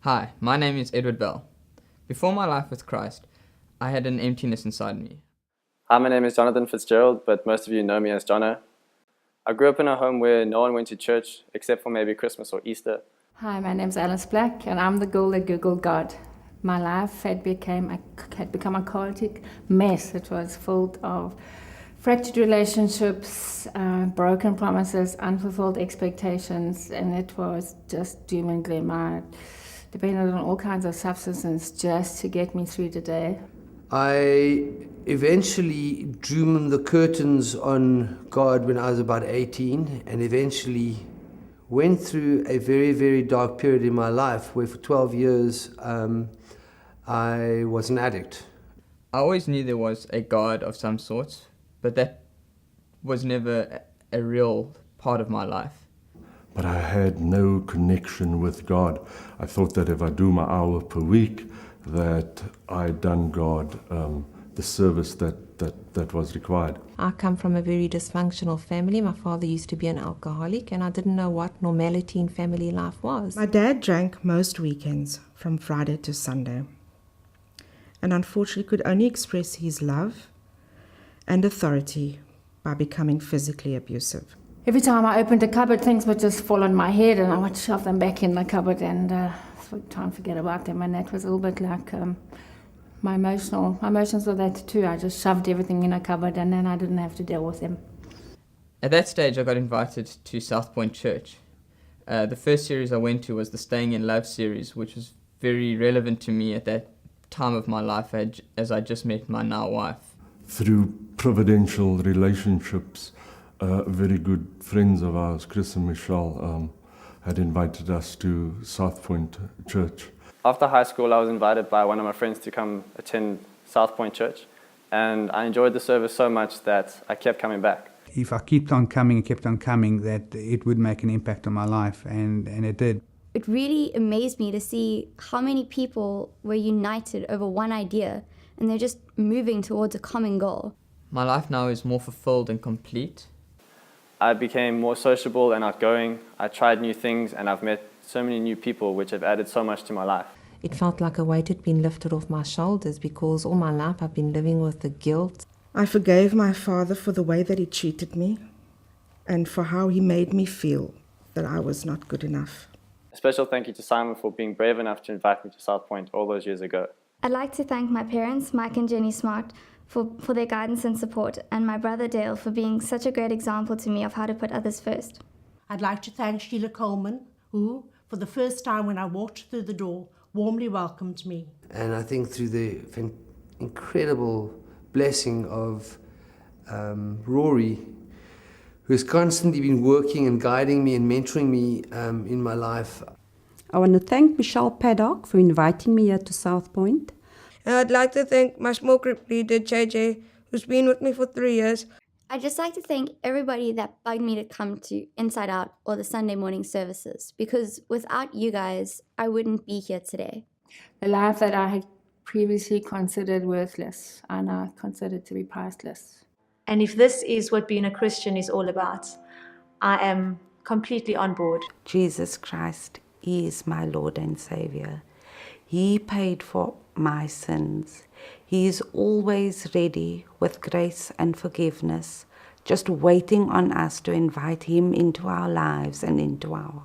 Hi, my name is Edward Bell. Before my life with Christ, I had an emptiness inside me. Hi, my name is Jonathan Fitzgerald, but most of you know me as Jono. I grew up in a home where no one went to church except for maybe Christmas or Easter. Hi, my name's Alice Black, and I'm the girl that Googled God. My life had become a chaotic mess. It was full of fractured relationships, broken promises, unfulfilled expectations, and it was just doom and gloom. I depended on all kinds of substances just to get me through the day. I eventually drew the curtains on God when I was about 18, and eventually went through a very, very dark period in my life where for 12 years I was an addict. I always knew there was a God of some sort, but that was never a real part of my life. But I had no connection with God. I thought that if I do my hour per week, that I'd done God the service that was required. I come from a very dysfunctional family. My father used to be an alcoholic, and I didn't know what normality in family life was. My dad drank most weekends, from Friday to Sunday, and unfortunately could only express his love and authority by becoming physically abusive. Every time I opened a cupboard, things would just fall on my head, and I would shove them back in the cupboard and try and forget about them. And that was a little bit like my emotions were that too. I just shoved everything in a cupboard, and then I didn't have to deal with them. At that stage, I got invited to South Point Church. The first series I went to was the Staying in Love series, which was very relevant to me at that time of my life as I just met my now wife. Through providential relationships, very good friends of ours, Chris and Michelle, had invited us to South Point Church. After high school, I was invited by one of my friends to come attend South Point Church, and I enjoyed the service so much that I kept coming back. If I kept on coming, that it would make an impact on my life, and it did. It really amazed me to see how many people were united over one idea, and they're just moving towards a common goal. My life now is more fulfilled and complete. I became more sociable and outgoing. I tried new things, and I've met so many new people which have added so much to my life. It felt like a weight had been lifted off my shoulders because all my life I've been living with the guilt. I forgave my father for the way that he treated me and for how he made me feel that I was not good enough. A special thank you to Simon for being brave enough to invite me to South Point all those years ago. I'd like to thank my parents, Mike and Jenny Smart, for their guidance and support, and my brother Dale for being such a great example to me of how to put others first. I'd like to thank Sheila Coleman, who, for the first time when I walked through the door, warmly welcomed me. And I think through the incredible blessing of Rory, who has constantly been working and guiding me and mentoring me in my life. I want to thank Michelle Paddock for inviting me here to South Point. And I'd like to thank my small group leader, JJ, who's been with me for 3 years. I'd just like to thank everybody that bugged me to come to Inside Out or the Sunday morning services, because without you guys, I wouldn't be here today. The life that I had previously considered worthless, I now consider to be priceless. And if this is what being a Christian is all about, I am completely on board. Jesus Christ is my Lord and Savior. He paid for my sins. He is always ready with grace and forgiveness, just waiting on us to invite Him into our lives and into our